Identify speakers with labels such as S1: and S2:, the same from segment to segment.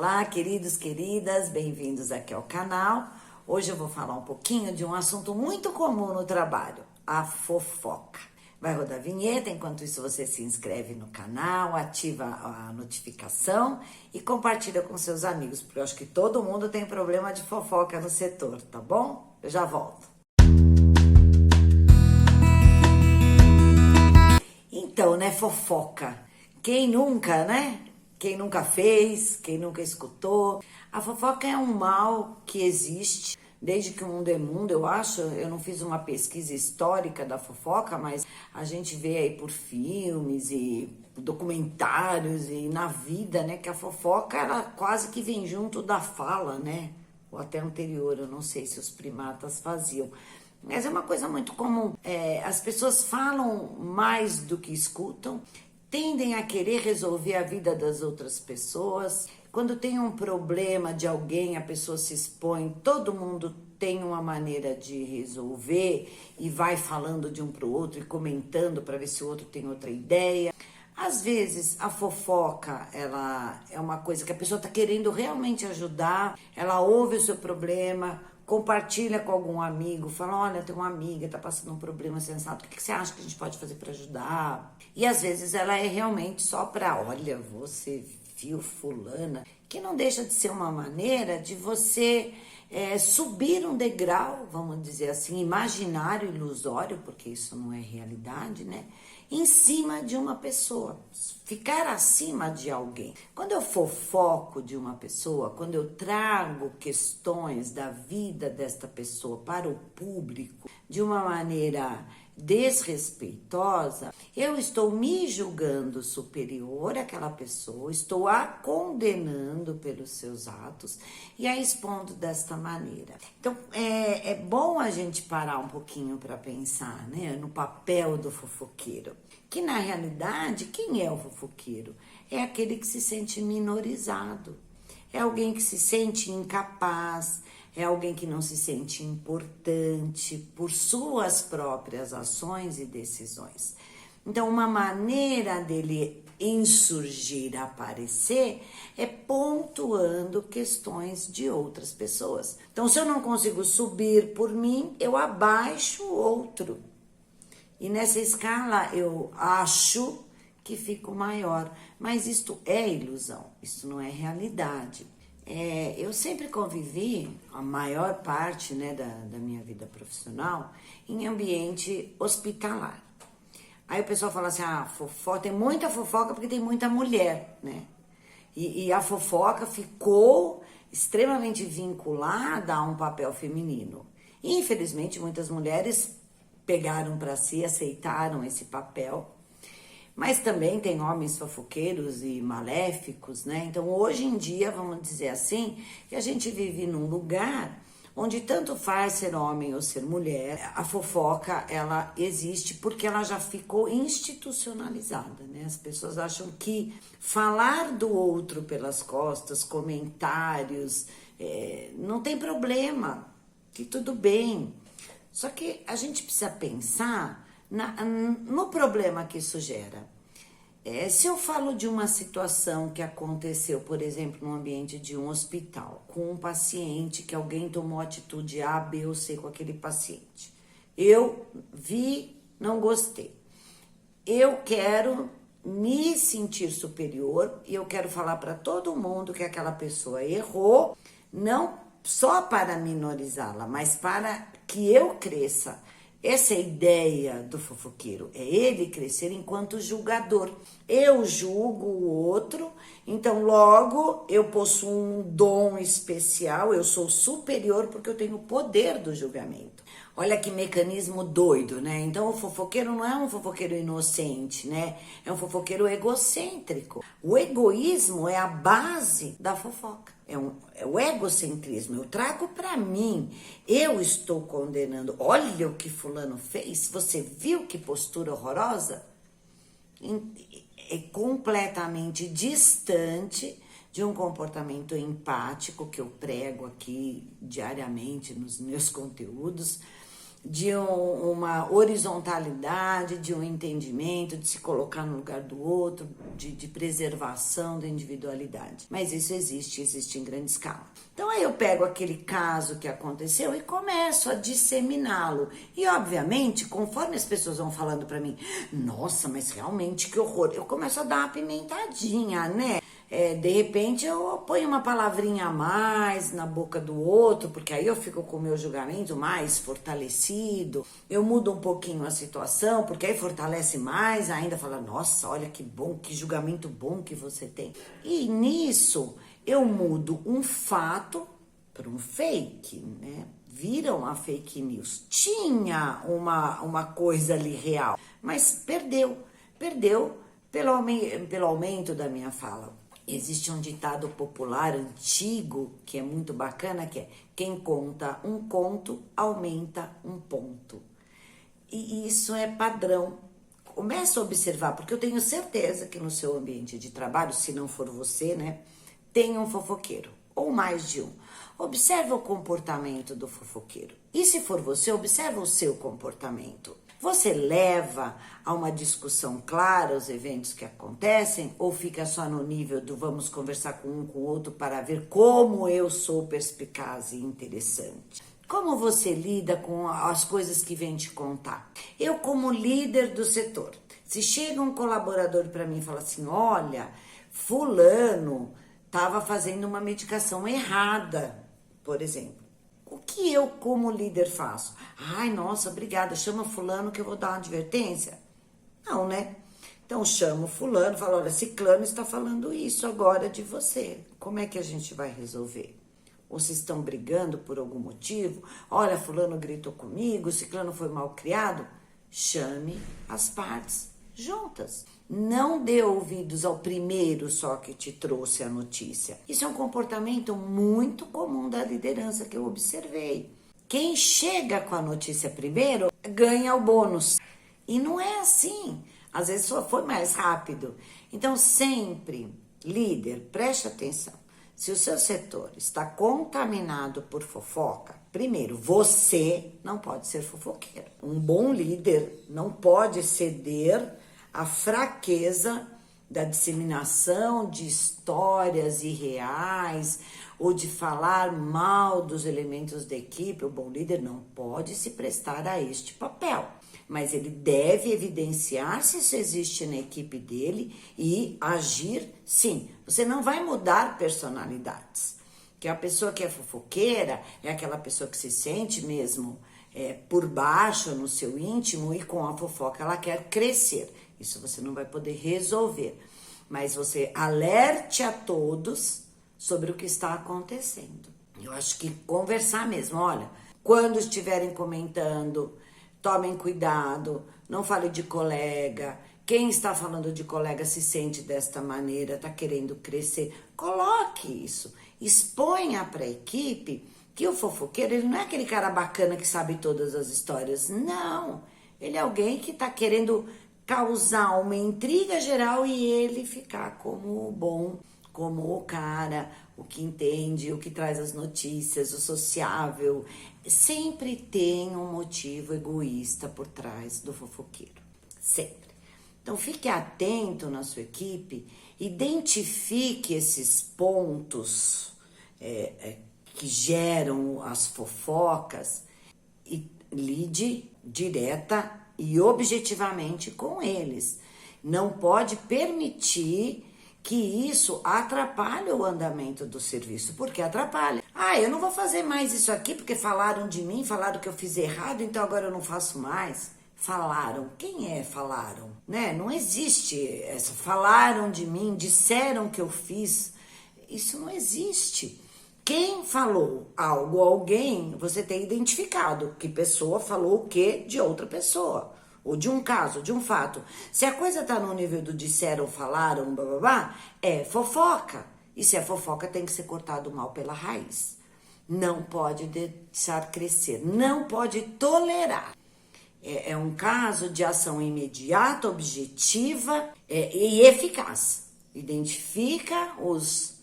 S1: Olá, queridos, queridas, bem-vindos aqui ao canal. Hoje eu vou falar um pouquinho de um assunto muito comum no trabalho, a fofoca. Vai rodar a vinheta, enquanto isso você se inscreve no canal, ativa a notificação e compartilha com seus amigos, porque eu acho que todo mundo tem problema de fofoca no setor, tá bom? Eu já volto. Então, né, fofoca. Quem nunca, né? Quem nunca fez, quem nunca escutou. A fofoca é um mal que existe desde que o mundo é mundo, eu acho. Eu não fiz uma pesquisa histórica da fofoca, mas a gente vê aí por filmes e documentários e na vida, né, que a fofoca ela quase que vem junto da fala, né? Ou até anterior, eu não sei se os primatas faziam. Mas é uma coisa muito comum. As pessoas falam mais do que escutam, tendem a querer resolver a vida das outras pessoas. Quando tem um problema de alguém, a pessoa se expõe, todo mundo tem uma maneira de resolver e vai falando de um para o outro e comentando para ver se o outro tem outra ideia. Às vezes a fofoca, ela é uma coisa que a pessoa está querendo realmente ajudar, ela ouve o seu problema, compartilha com algum amigo, fala, olha, tem uma amiga, tá passando um problema sensato, o que você acha que a gente pode fazer para ajudar? E às vezes ela é realmente só para, olha, você viu fulana, que não deixa de ser uma maneira de você subir um degrau, vamos dizer assim, imaginário, ilusório, porque isso não é realidade, né? Em cima de uma pessoa, ficar acima de alguém. Quando eu fofoco de uma pessoa, quando eu trago questões da vida desta pessoa para o público de uma maneira desrespeitosa, eu estou me julgando superior àquela pessoa, estou a condenando pelos seus atos e a expondo desta maneira. Então, é bom a gente parar um pouquinho para pensar, né, no papel do fofoqueiro. Que na realidade, quem é o fofoqueiro? É aquele que se sente minorizado, é alguém que se sente incapaz, é alguém que não se sente importante por suas próprias ações e decisões. Então, uma maneira dele insurgir, aparecer, é pontuando questões de outras pessoas. Então, se eu não consigo subir por mim, eu abaixo o outro. E nessa escala eu acho que fico maior. Mas isto é ilusão, isso não é realidade. Eu sempre convivi, a maior parte, né, da minha vida profissional, em ambiente hospitalar. Aí o pessoal fala assim, fofoca, tem muita fofoca porque tem muita mulher, né? E a fofoca ficou extremamente vinculada a um papel feminino. Infelizmente, muitas mulheres pegaram para si, aceitaram esse papel. Mas também tem homens fofoqueiros e maléficos, né? Então, hoje em dia, vamos dizer assim, que a gente vive num lugar onde tanto faz ser homem ou ser mulher, a fofoca, ela existe porque ela já ficou institucionalizada, né? As pessoas acham que falar do outro pelas costas, comentários, não tem problema, que tudo bem. Só que a gente precisa pensar no problema que isso gera. Se eu falo de uma situação que aconteceu, por exemplo, no ambiente de um hospital, com um paciente que alguém tomou atitude A, B ou C com aquele paciente. Eu vi, não gostei. Eu quero me sentir superior e eu quero falar para todo mundo que aquela pessoa errou, não só para minorizá-la, mas para que eu cresça. Essa é a ideia do fofoqueiro, é ele crescer enquanto julgador. Eu julgo o outro, então logo eu possuo um dom especial, eu sou superior porque eu tenho o poder do julgamento. Olha que mecanismo doido, né? Então o fofoqueiro não é um fofoqueiro inocente, né? É um fofoqueiro egocêntrico. O egoísmo é a base da fofoca. É o egocentrismo. Eu trago para mim. Eu estou condenando. Olha o que fulano fez. Você viu que postura horrorosa? É completamente distante de um comportamento empático que eu prego aqui diariamente nos meus conteúdos. de uma horizontalidade, de um entendimento, de se colocar no lugar do outro, de preservação da individualidade. Mas isso existe em grande escala. Então aí eu pego aquele caso que aconteceu e começo a disseminá-lo. E obviamente, conforme as pessoas vão falando para mim, nossa, mas realmente que horror, eu começo a dar uma pimentadinha, né? De repente eu ponho uma palavrinha a mais na boca do outro, porque aí eu fico com o meu julgamento mais fortalecido. Eu mudo um pouquinho a situação, porque aí fortalece mais, ainda fala, nossa, olha que bom, que julgamento bom que você tem. E nisso eu mudo um fato para um fake, né? Vira uma fake news. Tinha uma coisa ali real, mas perdeu pelo aumento da minha fala. Existe um ditado popular antigo que é muito bacana, que é quem conta um conto aumenta um ponto. E isso é padrão. Começa a observar, porque eu tenho certeza que no seu ambiente de trabalho, se não for você, né, tem um fofoqueiro, ou mais de um. Observa o comportamento do fofoqueiro. E se for você, observa o seu comportamento. Você leva a uma discussão clara os eventos que acontecem ou fica só no nível do vamos conversar com um com o outro para ver como eu sou perspicaz e interessante? Como você lida com as coisas que vem te contar? Eu, como líder do setor, se chega um colaborador para mim e fala assim, olha, fulano estava fazendo uma medicação errada, por exemplo. O que eu, como líder, faço? Ai, nossa, obrigada, chama fulano que eu vou dar uma advertência. Não, né? Então, chamo fulano, falo, olha, ciclano está falando isso agora de você. Como é que a gente vai resolver? Ou se estão brigando por algum motivo? Olha, fulano gritou comigo, ciclano foi mal criado. Chame as partes juntas. Não dê ouvidos ao primeiro só que te trouxe a notícia. Isso é um comportamento muito comum da liderança que eu observei. Quem chega com a notícia primeiro ganha o bônus. E não é assim. Às vezes só foi mais rápido. Então sempre, líder, preste atenção. Se o seu setor está contaminado por fofoca, primeiro, você não pode ser fofoqueiro. Um bom líder não pode ceder a fraqueza da disseminação de histórias irreais ou de falar mal dos elementos da equipe. O bom líder não pode se prestar a este papel, mas ele deve evidenciar se isso existe na equipe dele e agir sim. Você não vai mudar personalidades, que a pessoa que é fofoqueira é aquela pessoa que se sente mesmo por baixo no seu íntimo e com a fofoca ela quer crescer. Isso você não vai poder resolver, mas você alerte a todos sobre o que está acontecendo. Eu acho que conversar mesmo, olha, quando estiverem comentando, tomem cuidado, não fale de colega. Quem está falando de colega se sente desta maneira, está querendo crescer. Coloque isso, exponha para a equipe que o fofoqueiro, ele não é aquele cara bacana que sabe todas as histórias, não. Ele é alguém que está querendo causar uma intriga geral e ele ficar como o bom, como o cara, o que entende, o que traz as notícias, o sociável. Sempre tem um motivo egoísta por trás do fofoqueiro, sempre. Então fique atento na sua equipe, identifique esses pontos que geram as fofocas e lide direta e objetivamente com eles. Não pode permitir que isso atrapalhe o andamento do serviço, porque atrapalha. Ah, eu não vou fazer mais isso aqui porque falaram de mim, falaram que eu fiz errado, então agora eu não faço mais. Falaram, quem é falaram? Né? Não existe essa, falaram de mim, disseram que eu fiz, isso não existe. Quem falou algo a alguém, você tem identificado que pessoa falou o que de outra pessoa, ou de um caso, de um fato. Se a coisa tá no nível do disseram, falaram, blá, blá, blá, é fofoca. E se é fofoca, tem que ser cortado mal pela raiz. Não pode deixar crescer, não pode tolerar. É um caso de ação imediata, objetiva e eficaz. Identifica os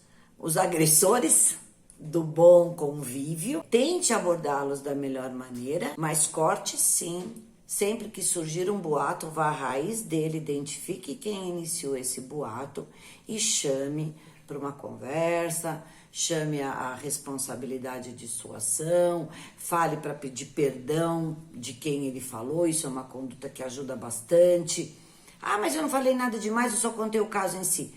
S1: agressores, do bom convívio, tente abordá-los da melhor maneira, mas corte sim. Sempre que surgir um boato, vá à raiz dele, identifique quem iniciou esse boato e chame para uma conversa, chame a responsabilidade de sua ação, fale para pedir perdão de quem ele falou, isso é uma conduta que ajuda bastante. Ah, mas eu não falei nada demais, eu só contei o caso em si.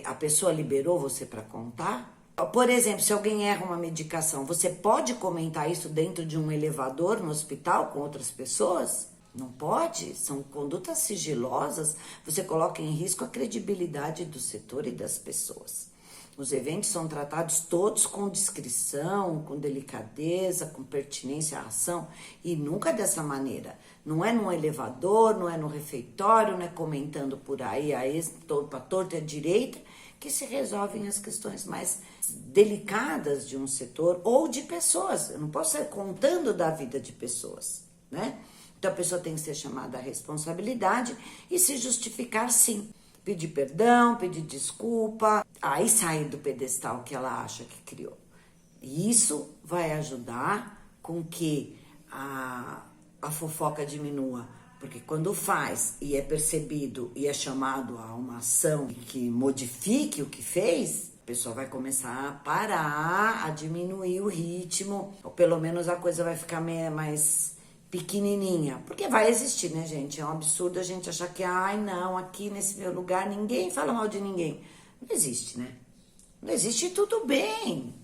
S1: A pessoa liberou você para contar? Por exemplo, se alguém erra uma medicação, você pode comentar isso dentro de um elevador no hospital com outras pessoas? Não pode, são condutas sigilosas, você coloca em risco a credibilidade do setor e das pessoas. Os eventos são tratados todos com discrição, com delicadeza, com pertinência à ação e nunca dessa maneira. Não é no elevador, não é no refeitório, não é comentando por aí para torta e à direita que se resolvem as questões mais delicadas de um setor ou de pessoas. Eu não posso sair contando da vida de pessoas, né? Então a pessoa tem que ser chamada à responsabilidade e se justificar sim. Pedir perdão, pedir desculpa, aí sair do pedestal que ela acha que criou. E isso vai ajudar com que a fofoca diminua. Porque quando faz e é percebido e é chamado a uma ação que modifique o que fez, a pessoa vai começar a parar, a diminuir o ritmo, ou pelo menos a coisa vai ficar mais pequenininha, porque vai existir, né, gente? É um absurdo a gente achar que, ai, não, aqui nesse meu lugar ninguém fala mal de ninguém. Não existe, né? Não existe, tudo bem.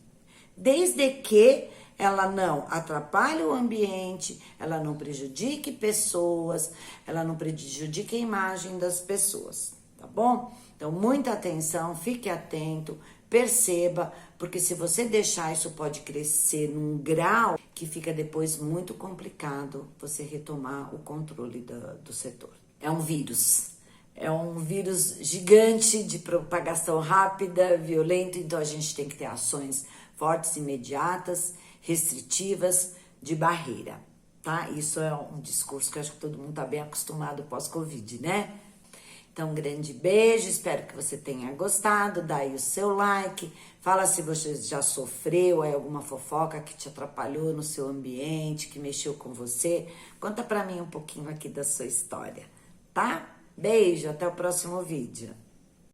S1: Desde que ela não atrapalhe o ambiente, ela não prejudique pessoas, ela não prejudique a imagem das pessoas, tá bom? Então, muita atenção, fique atento, perceba, porque se você deixar, isso pode crescer num grau que fica depois muito complicado você retomar o controle do setor. É um vírus gigante de propagação rápida, violento, então a gente tem que ter ações fortes, imediatas, restritivas, de barreira, tá? Isso é um discurso que eu acho que todo mundo tá bem acostumado pós-Covid, né? Então, um grande beijo, espero que você tenha gostado, dá aí o seu like, fala se você já sofreu aí alguma fofoca que te atrapalhou no seu ambiente, que mexeu com você. Conta pra mim um pouquinho aqui da sua história, tá? Beijo, até o próximo vídeo.